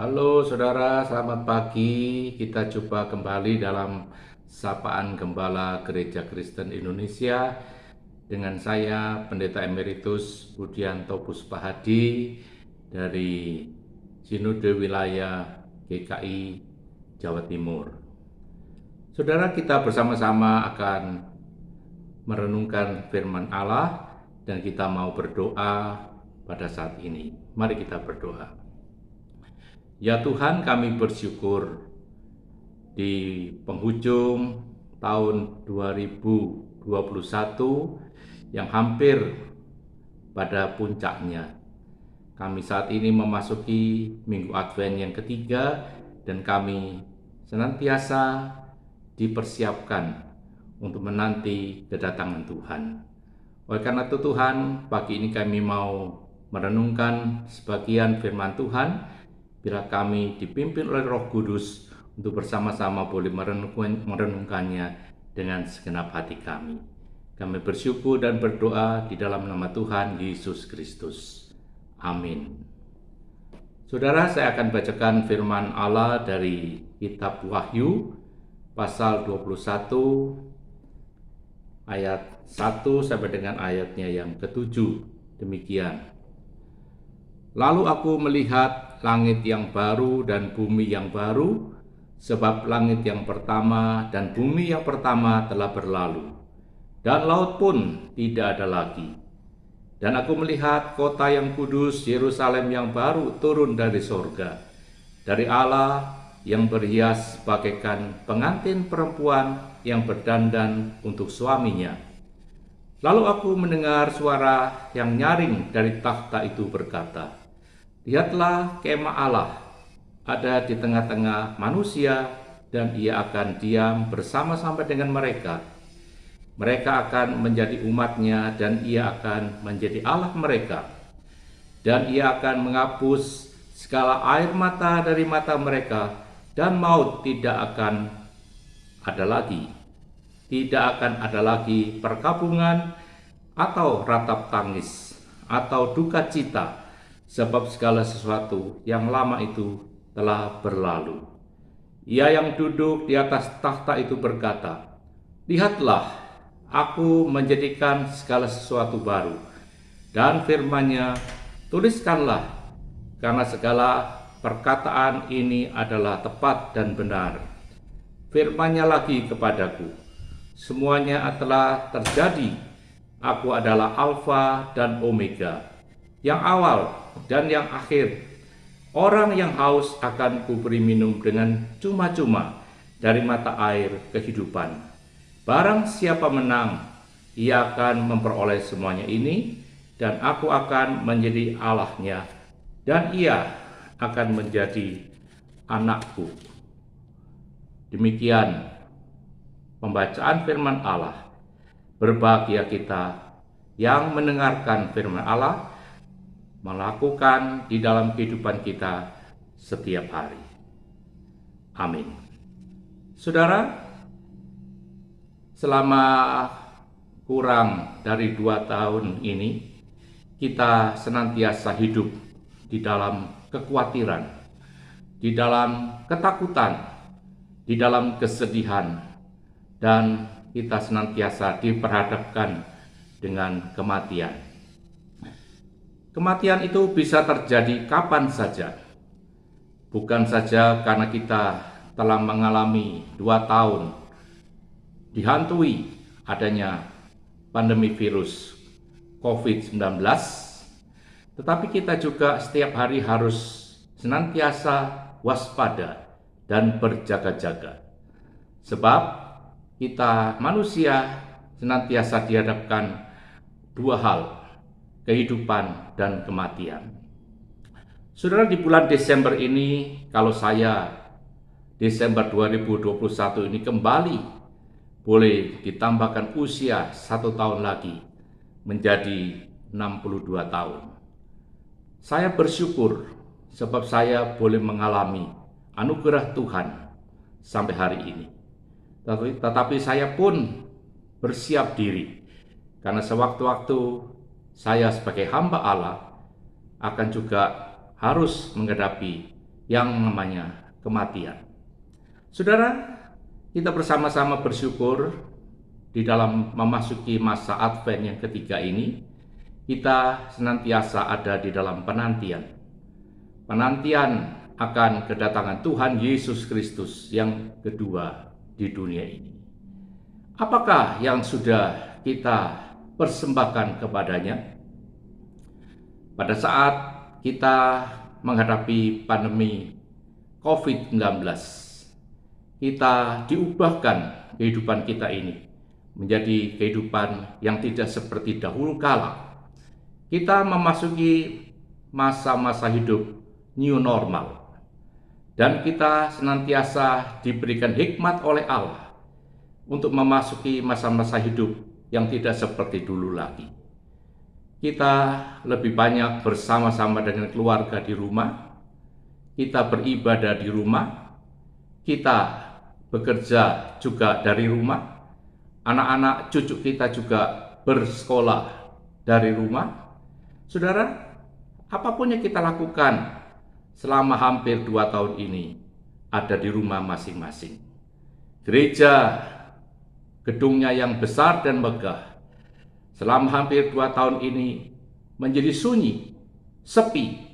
Halo saudara, selamat pagi. Kita jumpa kembali dalam Sapaan Gembala Gereja Kristen Indonesia dengan saya Pendeta Emeritus Budianto Puspahadi dari Sinode Wilayah GKI Jawa Timur. Saudara, kita bersama-sama akan merenungkan firman Allah dan kita mau berdoa pada saat ini. Mari kita berdoa. Ya Tuhan, kami bersyukur di penghujung tahun 2021 yang hampir pada puncaknya. Kami saat ini memasuki Minggu Advent yang ketiga dan kami senantiasa dipersiapkan untuk menanti kedatangan Tuhan. Oleh karena itu Tuhan, pagi ini kami mau merenungkan sebagian firman Tuhan. Bila kami dipimpin oleh Roh Kudus untuk bersama-sama boleh merenungkannya dengan segenap hati kami. Kami bersyukur dan berdoa di dalam nama Tuhan Yesus Kristus. Amin. Saudara, saya akan bacakan firman Allah dari kitab Wahyu pasal 21 ayat 1 sampai dengan ayatnya yang ke-7. Demikian. Lalu aku melihat langit yang baru dan bumi yang baru, sebab langit yang pertama dan bumi yang pertama telah berlalu, dan laut pun tidak ada lagi. Dan aku melihat kota yang kudus, Yerusalem yang baru turun dari sorga, dari Allah yang berhias bagaikan pengantin perempuan yang berdandan untuk suaminya. Lalu aku mendengar suara yang nyaring dari takhta itu berkata, "Lihatlah, kemah Allah ada di tengah-tengah manusia dan ia akan diam bersama-sama dengan mereka. Mereka akan menjadi umatnya dan ia akan menjadi Allah mereka. Dan ia akan menghapus segala air mata dari mata mereka dan maut tidak akan ada lagi. Tidak akan ada lagi perkabungan atau ratap tangis atau duka cita, sebab segala sesuatu yang lama itu telah berlalu." Ia yang duduk di atas takhta itu berkata, "Lihatlah, aku menjadikan segala sesuatu baru." Dan firman-Nya, "Tuliskanlah, karena segala perkataan ini adalah tepat dan benar." Firman-Nya lagi kepadaku, "Semuanya telah terjadi. Aku adalah Alfa dan Omega, yang awal dan yang akhir. Orang yang haus akan kuberi minum dengan cuma-cuma dari mata air kehidupan. Barang siapa menang, ia akan memperoleh semuanya ini, dan aku akan menjadi Allahnya, dan ia akan menjadi anakku." Demikian pembacaan firman Allah. Berbahagia kita yang mendengarkan firman Allah, melakukan di dalam kehidupan kita setiap hari. Amin. Saudara, selama kurang dari 2 tahun ini, kita senantiasa hidup di dalam kekhawatiran, di dalam ketakutan, di dalam kesedihan, dan kita senantiasa diperhadapkan dengan kematian. Kematian itu bisa terjadi kapan saja, bukan saja karena kita telah mengalami 2 tahun dihantui adanya pandemi virus COVID-19, tetapi kita juga setiap hari harus senantiasa waspada dan berjaga-jaga. Sebab kita manusia senantiasa dihadapkan 2 hal, kehidupan dan kematian. Saudara, di bulan Desember ini, kalau saya Desember 2021 ini kembali boleh ditambahkan usia 1 tahun lagi menjadi 62 tahun. Saya bersyukur sebab saya boleh mengalami anugerah Tuhan sampai hari ini. Tetapi saya pun bersiap diri, karena sewaktu-waktu saya sebagai hamba Allah akan juga harus menghadapi yang namanya kematian. Saudara, kita bersama-sama bersyukur di dalam memasuki masa Advent yang ketiga ini, kita senantiasa ada di dalam penantian. Penantian akan kedatangan Tuhan Yesus Kristus yang kedua di dunia ini. Apakah yang sudah kita persembahkan kepadanya? Pada saat kita menghadapi pandemi COVID-19, kita diubahkan kehidupan kita ini menjadi kehidupan yang tidak seperti dahulu kala. Kita memasuki masa-masa hidup new normal, dan kita senantiasa diberikan hikmat oleh Allah untuk memasuki masa-masa hidup yang tidak seperti dulu lagi. Kita lebih banyak bersama-sama dengan keluarga di rumah, kita beribadah di rumah, kita bekerja juga dari rumah, anak-anak cucu kita juga bersekolah dari rumah. Saudara, apapun yang kita lakukan selama hampir 2 tahun ini ada di rumah masing-masing. Gereja, gedungnya yang besar dan megah, selama hampir 2 tahun ini menjadi sunyi, sepi.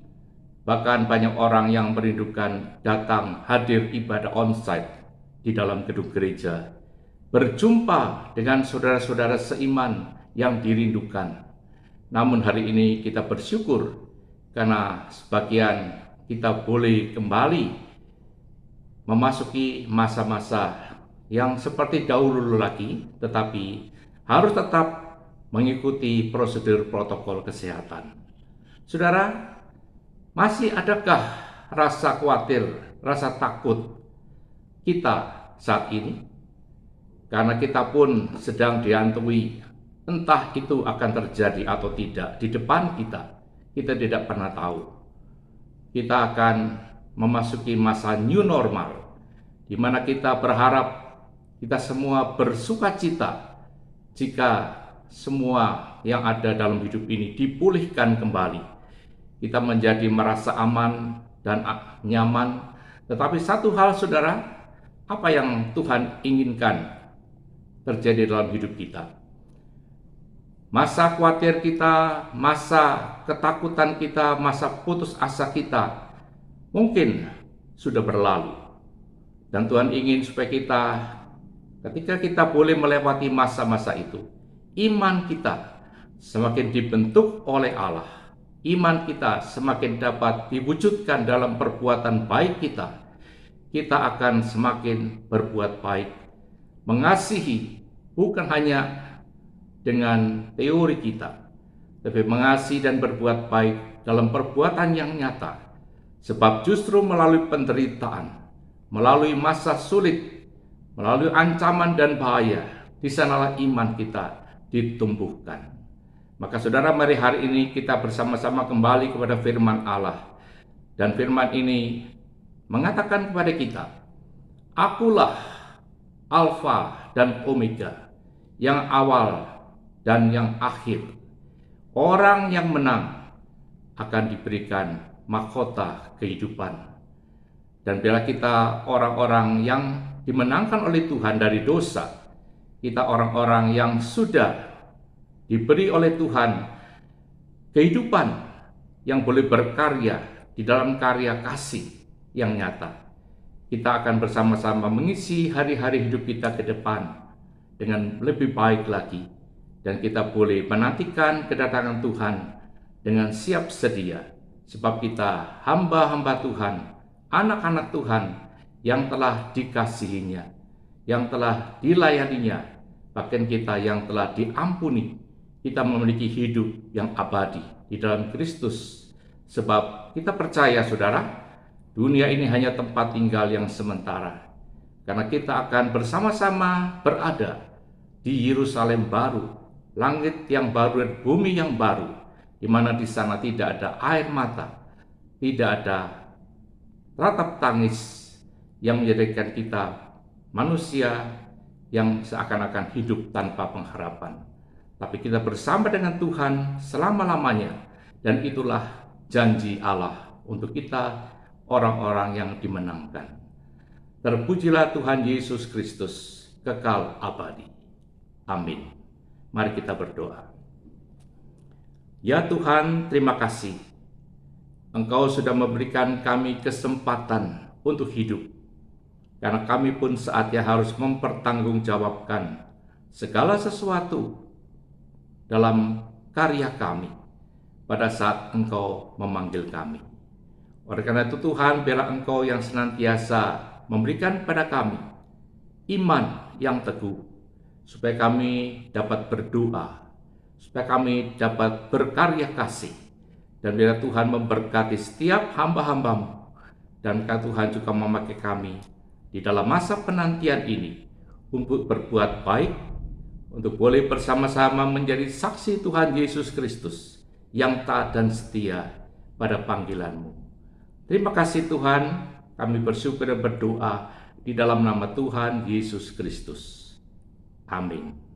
Bahkan banyak orang yang merindukan datang hadir ibadah onsite di dalam gedung gereja, berjumpa dengan saudara-saudara seiman yang dirindukan. Namun hari ini kita bersyukur karena sebagian kita boleh kembali memasuki masa-masa yang seperti dahulu lagi, tetapi harus tetap mengikuti prosedur protokol kesehatan. Saudara, masih adakah rasa khawatir, rasa takut kita saat ini? Karena kita pun sedang dihantui, entah itu akan terjadi atau tidak di depan kita. Kita tidak pernah tahu. Kita akan memasuki masa new normal, di mana kita berharap kita semua bersukacita jika semua yang ada dalam hidup ini dipulihkan kembali. Kita menjadi merasa aman dan nyaman. Tetapi satu hal, saudara, apa yang Tuhan inginkan terjadi dalam hidup kita? Masa khawatir kita, masa ketakutan kita, masa putus asa kita mungkin sudah berlalu. Dan Tuhan ingin supaya kita, ketika kita boleh melewati masa-masa itu, iman kita semakin dibentuk oleh Allah. Iman kita semakin dapat diwujudkan dalam perbuatan baik kita. Kita akan semakin berbuat baik, mengasihi, bukan hanya dengan teori kita, tapi mengasihi dan berbuat baik dalam perbuatan yang nyata. Sebab justru melalui penderitaan, melalui masa sulit, melalui ancaman dan bahaya, di sanalah iman kita ditumbuhkan. Maka saudara, mari hari ini kita bersama-sama kembali kepada firman Allah. Dan firman ini mengatakan kepada kita, Akulah Alfa dan Omega, yang awal dan yang akhir. Orang yang menang akan diberikan mahkota kehidupan. Dan bila kita orang-orang yang dimenangkan oleh Tuhan dari dosa, kita orang-orang yang sudah diberi oleh Tuhan kehidupan yang boleh berkarya di dalam karya kasih yang nyata. Kita akan bersama-sama mengisi hari-hari hidup kita ke depan dengan lebih baik lagi. Dan kita boleh menantikan kedatangan Tuhan dengan siap sedia. Sebab kita hamba-hamba Tuhan, anak-anak Tuhan yang telah dikasihinya, yang telah dilayaninya, bahkan kita yang telah diampuni. Kita memiliki hidup yang abadi di dalam Kristus. Sebab kita percaya, saudara, dunia ini hanya tempat tinggal yang sementara. Karena kita akan bersama-sama berada di Yerusalem baru, langit yang baru dan bumi yang baru, di mana di sana tidak ada air mata, tidak ada ratap tangis yang menjadikan kita manusia yang seakan-akan hidup tanpa pengharapan. Tapi kita bersama dengan Tuhan selama-lamanya, dan itulah janji Allah untuk kita orang-orang yang dimenangkan. Terpujilah Tuhan Yesus Kristus, kekal abadi. Amin. Mari kita berdoa. Ya Tuhan, terima kasih. Engkau sudah memberikan kami kesempatan untuk hidup, karena kami pun saatnya harus mempertanggungjawabkan segala sesuatu dalam karya kami pada saat Engkau memanggil kami. Oleh karena itu Tuhan, biarlah Engkau yang senantiasa memberikan pada kami iman yang teguh, supaya kami dapat berdoa, supaya kami dapat berkarya kasih, dan biarlah Tuhan memberkati setiap hamba-hamba-Mu, dan Tuhan juga memakai kami di dalam masa penantian ini untuk berbuat baik, untuk boleh bersama-sama menjadi saksi Tuhan Yesus Kristus yang taat dan setia pada panggilan-Mu. Terima kasih Tuhan, kami bersyukur dan berdoa di dalam nama Tuhan Yesus Kristus. Amin.